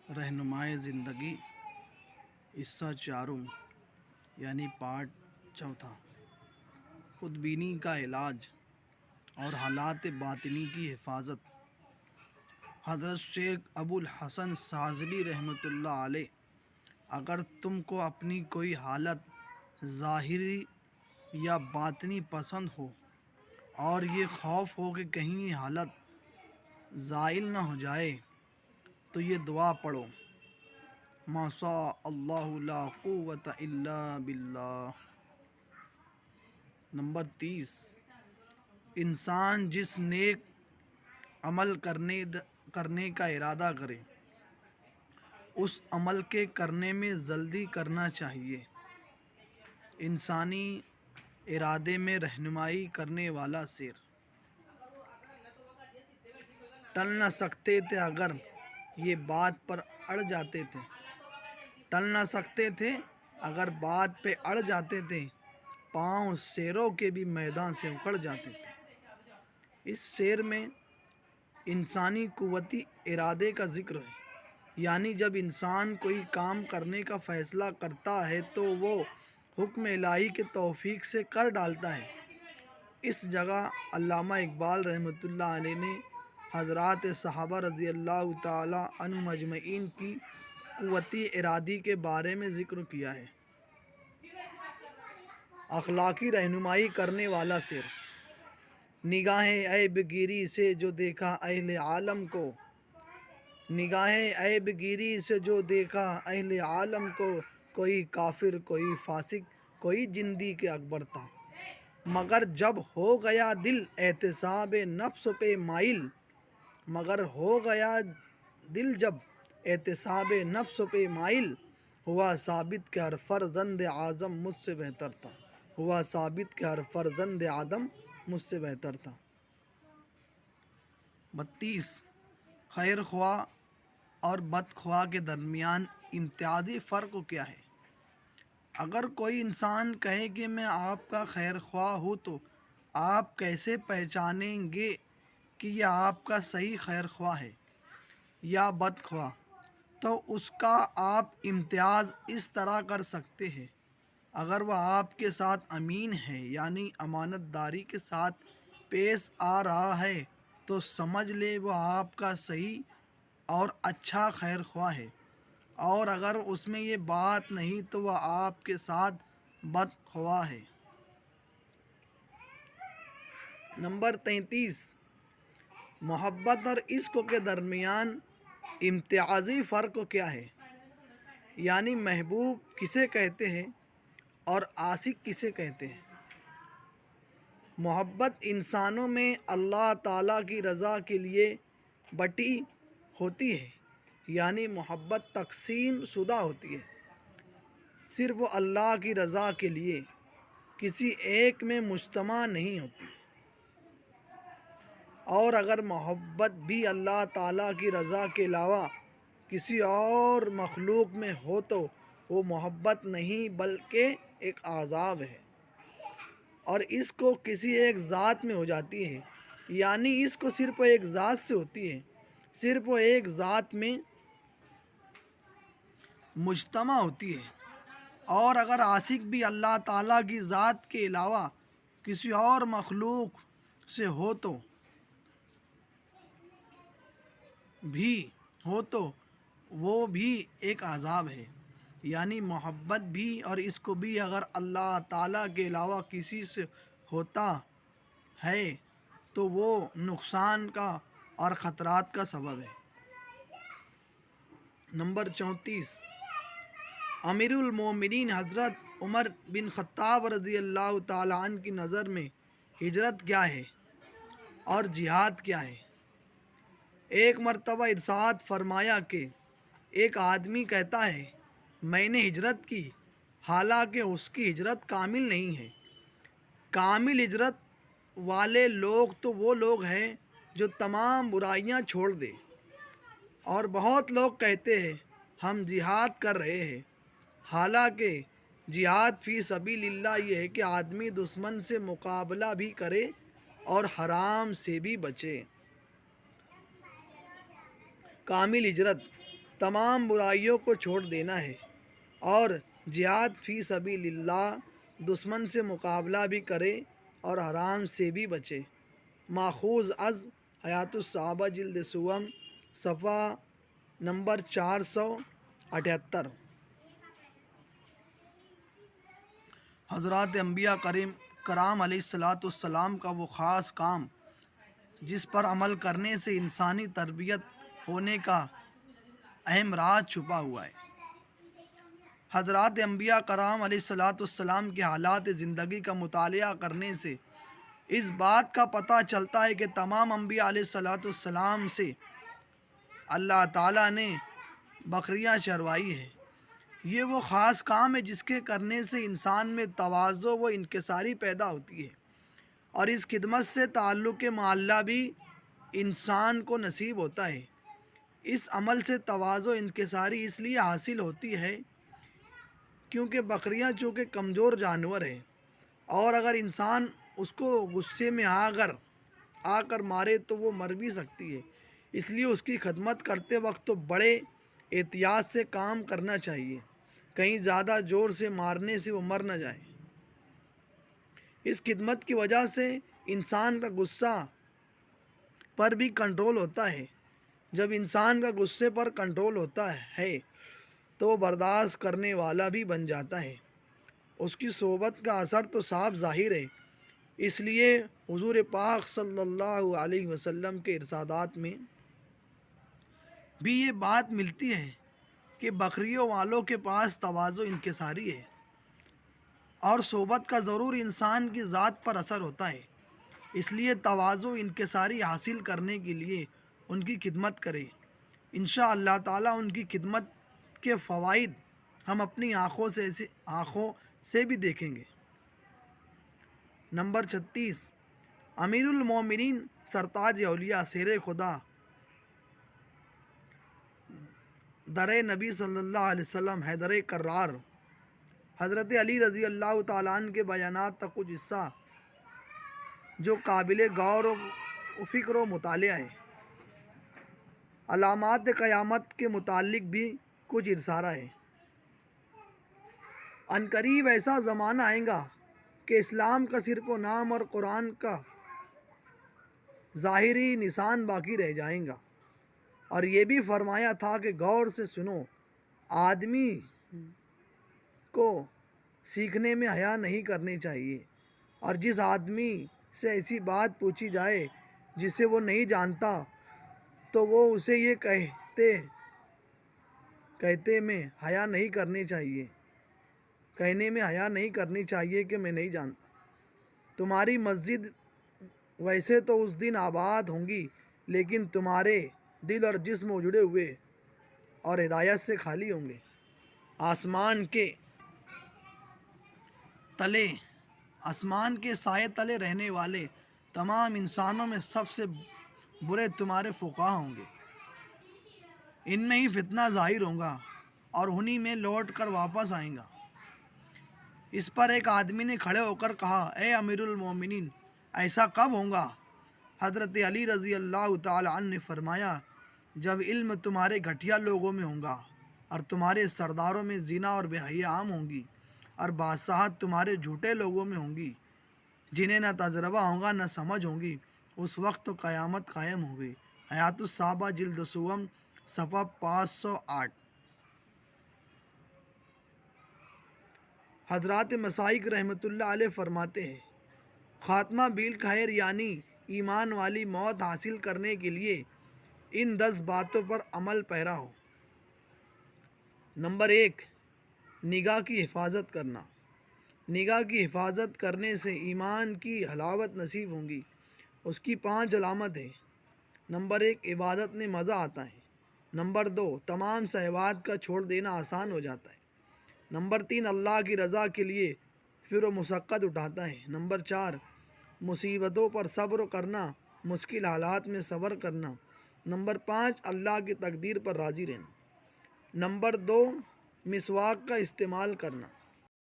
رہنمائے زندگی حصہ چارم یعنی پارٹ چوتھا، خود بینی کا علاج اور حالات باطنی کی حفاظت۔ حضرت شیخ ابو الحسن شاذلی رحمۃ اللہ علیہ: اگر تم کو اپنی کوئی حالت ظاہری یا باطنی پسند ہو اور یہ خوف ہو کہ کہیں یہ حالت زائل نہ ہو جائے تو یہ دعا پڑھو: ما شاء اللہ لا قوت الا باللہ۔ نمبر 30، انسان جس نیک عمل کرنے کا ارادہ کرے اس عمل کے کرنے میں جلدی کرنا چاہیے۔ انسانی ارادے میں رہنمائی کرنے والا شیر: ٹل نہ سکتے تھے اگر یہ بات پر اڑ جاتے تھے، ٹل نہ سکتے تھے اگر بات پہ اڑ جاتے تھے، پاؤں شیروں کے بھی میدان سے اکھڑ جاتے تھے۔ اس شعر میں انسانی قوتی ارادے کا ذکر ہے، یعنی جب انسان کوئی کام کرنے کا فیصلہ کرتا ہے تو وہ حکم الہی کے توفیق سے کر ڈالتا ہے۔ اس جگہ علامہ اقبال رحمۃ اللہ علیہ نے حضرات صحابہ رضی اللہ تعالی عنہم اجمعین کی قوتی ارادی کے بارے میں ذکر کیا ہے۔ اخلاقی رہنمائی کرنے والا شعر: نگاہ عیب گیری سے جو دیکھا اہل عالم کو، نگاہ عیب گیری سے جو دیکھا اہل عالم کو، کوئی کافر کوئی فاسق کوئی زندی کے اکبر تھا، مگر جب ہو گیا دل احتساب نفس پہ مائل، مگر ہو گیا دل جب احتساب نفس پہ مائل، ہوا ثابت کہ ہر فرزند آدم مجھ سے بہتر تھا، ہوا ثابت کہ ہر فرزند آدم مجھ سے بہتر تھا۔ 32، خیر خواہ اور بد خواہ کے درمیان امتیازی فرق کیا ہے؟ اگر کوئی انسان کہے کہ میں آپ کا خیر خواہ ہوں تو آپ کیسے پہچانیں گے کہ یہ آپ کا صحیح خیر خواہ ہے یا بد خواہ؟ تو اس کا آپ امتیاز اس طرح کر سکتے ہیں: اگر وہ آپ کے ساتھ امین ہے یعنی امانت داری کے ساتھ پیش آ رہا ہے تو سمجھ لے وہ آپ کا صحیح اور اچھا خیر خواہ ہے، اور اگر اس میں یہ بات نہیں تو وہ آپ کے ساتھ بد خواہ ہے۔ نمبر 33، محبت اور عشق کے درمیان امتیازی فرق کیا ہے؟ یعنی محبوب کسے کہتے ہیں اور عاشق کسے کہتے ہیں؟ محبت انسانوں میں اللہ تعالیٰ کی رضا کے لیے بٹی ہوتی ہے، یعنی محبت تقسیم شدہ ہوتی ہے، صرف اللہ کی رضا کے لیے، کسی ایک میں مجتمع نہیں ہوتی۔ اور اگر محبت بھی اللہ تعالیٰ کی رضا کے علاوہ کسی اور مخلوق میں ہو تو وہ محبت نہیں بلکہ ایک عذاب ہے، اور اس کو کسی ایک ذات میں ہو جاتی ہے، یعنی اس کو صرف ایک ذات سے ہوتی ہے، صرف ایک ذات میں مجتمع ہوتی ہے۔ اور اگر عاشق بھی اللہ تعالیٰ کی ذات کے علاوہ کسی اور مخلوق سے ہو تو وہ بھی ایک عذاب ہے، یعنی محبت بھی اور اس کو بھی اگر اللہ تعالیٰ کے علاوہ کسی سے ہوتا ہے تو وہ نقصان کا اور خطرات کا سبب ہے۔ نمبر 34، امیر المومنین حضرت عمر بن خطاب رضی اللہ تعالیٰ عنہ کی نظر میں ہجرت کیا ہے اور جہاد کیا ہے؟ ایک مرتبہ ارشاد فرمایا کہ ایک آدمی کہتا ہے میں نے ہجرت کی، حالانکہ اس کی ہجرت کامل نہیں ہے۔ کامل ہجرت والے لوگ تو وہ لوگ ہیں جو تمام برائیاں چھوڑ دیں، اور بہت لوگ کہتے ہیں ہم جہاد کر رہے ہیں، حالانکہ جہاد فی سبیل اللہ یہ ہے کہ آدمی دشمن سے مقابلہ بھی کرے اور حرام سے بھی بچے۔ کامل ہجرت تمام برائیوں کو چھوڑ دینا ہے اور جہاد فی سبیل اللہ، دشمن سے مقابلہ بھی کرے اور حرام سے بھی بچے۔ ماخوذ از حیات الصحابہ جلد سوم صفحہ نمبر 478۔ حضرات انبیاء کرام علیہ السلام کا وہ خاص کام جس پر عمل کرنے سے انسانی تربیت ہونے کا اہم راز چھپا ہوا ہے۔ حضرات انبیاء کرام علیہ السلام کے حالات زندگی کا مطالعہ کرنے سے اس بات کا پتہ چلتا ہے کہ تمام انبیاء علیہ السلام سے اللہ تعالیٰ نے بکریاں چروائی ہے۔ یہ وہ خاص کام ہے جس کے کرنے سے انسان میں تواضع و انکساری پیدا ہوتی ہے، اور اس خدمت سے تعلق معلّہ بھی انسان کو نصیب ہوتا ہے۔ اس عمل سے تواضع و انکساری اس لیے حاصل ہوتی ہے کیونکہ بکریاں چونکہ کمزور جانور ہے، اور اگر انسان اس کو غصے میں آ کر مارے تو وہ مر بھی سکتی ہے، اس لیے اس کی خدمت کرتے وقت تو بڑے احتیاط سے کام کرنا چاہیے، کہیں زیادہ زور سے مارنے سے وہ مر نہ جائے۔ اس خدمت کی وجہ سے انسان کا غصہ پر بھی کنٹرول ہوتا ہے۔ جب انسان کا غصے پر کنٹرول ہوتا ہے تو وہ برداشت کرنے والا بھی بن جاتا ہے۔ اس کی صحبت کا اثر تو صاف ظاہر ہے۔ اس لیے حضور پاک صلی اللہ علیہ وسلم کے ارشادات میں بھی یہ بات ملتی ہے کہ بکریوں والوں کے پاس تواضع و انکساری ہے، اور صحبت کا ضرور انسان کی ذات پر اثر ہوتا ہے۔ اس لیے تواضع و انکساری حاصل کرنے کے لیے ان کی خدمت کرے۔ انشاءاللہ تعالیٰ ان کی خدمت کے فوائد ہم اپنی آنکھوں سے بھی دیکھیں گے۔ نمبر 36، امیر المومنین سرتاج اولیاء شیر خدا در نبی صلی اللہ علیہ وسلم حیدر کرار حضرت علی رضی اللہ تعالیٰ عنہ کے بیانات کا کچھ حصہ جو قابل غور و فکر و مطالعہ ہے۔ علامات قیامت کے متعلق بھی کچھ اشارہ ہے۔ عنقریب ایسا زمانہ آئے گا کہ اسلام کا صرف و نام اور قرآن کا ظاہری نشان باقی رہ جائیں گا، اور یہ بھی فرمایا تھا کہ غور سے سنو، آدمی کو سیکھنے میں حیا نہیں کرنی چاہیے، اور جس آدمی سے ایسی بات پوچھی جائے جسے وہ نہیں جانتا تو وہ اسے یہ کہنے میں حیا نہیں کرنی چاہیے کہ میں نہیں جانتا۔ تمہاری مسجد ویسے تو اس دن آباد ہوں گی، لیکن تمہارے دل اور جسم اجڑے ہوئے اور ہدایت سے خالی ہوں گے۔ آسمان کے سائے تلے رہنے والے تمام انسانوں میں سب سے برے تمہارے فقہا ہوں گے۔ ان میں ہی فتنہ ظاہر ہوگا اور انہی میں لوٹ کر واپس آئیں گا۔ اس پر ایک آدمی نے کھڑے ہو کر کہا، اے امیر المومنین، ایسا کب ہوگا؟ حضرت علی رضی اللہ تعالی عنہ نے فرمایا، جب علم تمہارے گھٹیا لوگوں میں ہوگا اور تمہارے سرداروں میں زنا اور بے حیائی عام ہوں گی، اور بادشاہت تمہارے جھوٹے لوگوں میں ہوں گی جنہیں نہ تجربہ ہوگا نہ سمجھ ہوگی، اس وقت تو قیامت قائم ہوگی۔ حیات الصحابہ جلد سوم صفحہ 508۔ حضرات مشائخ رحمۃ اللہ علیہ فرماتے ہیں، خاتمہ بالخیر یعنی ایمان والی موت حاصل کرنے کے لیے ان 10 باتوں پر عمل پیرا ہو۔ نمبر 1، نگاہ کی حفاظت کرنا۔ نگاہ کی حفاظت کرنے سے ایمان کی حلاوت نصیب ہوں گی۔ اس کی 5 علامت ہیں۔ نمبر 1، عبادت میں مزہ آتا ہے۔ نمبر 2، تمام شہوات کا چھوڑ دینا آسان ہو جاتا ہے۔ نمبر 3، اللہ کی رضا کے لیے پھر و مشقت اٹھاتا ہے۔ نمبر 4، مصیبتوں پر صبر کرنا، مشکل حالات میں صبر کرنا۔ نمبر 5، اللہ کی تقدیر پر راضی رہنا۔ نمبر 2، مسواک کا استعمال کرنا۔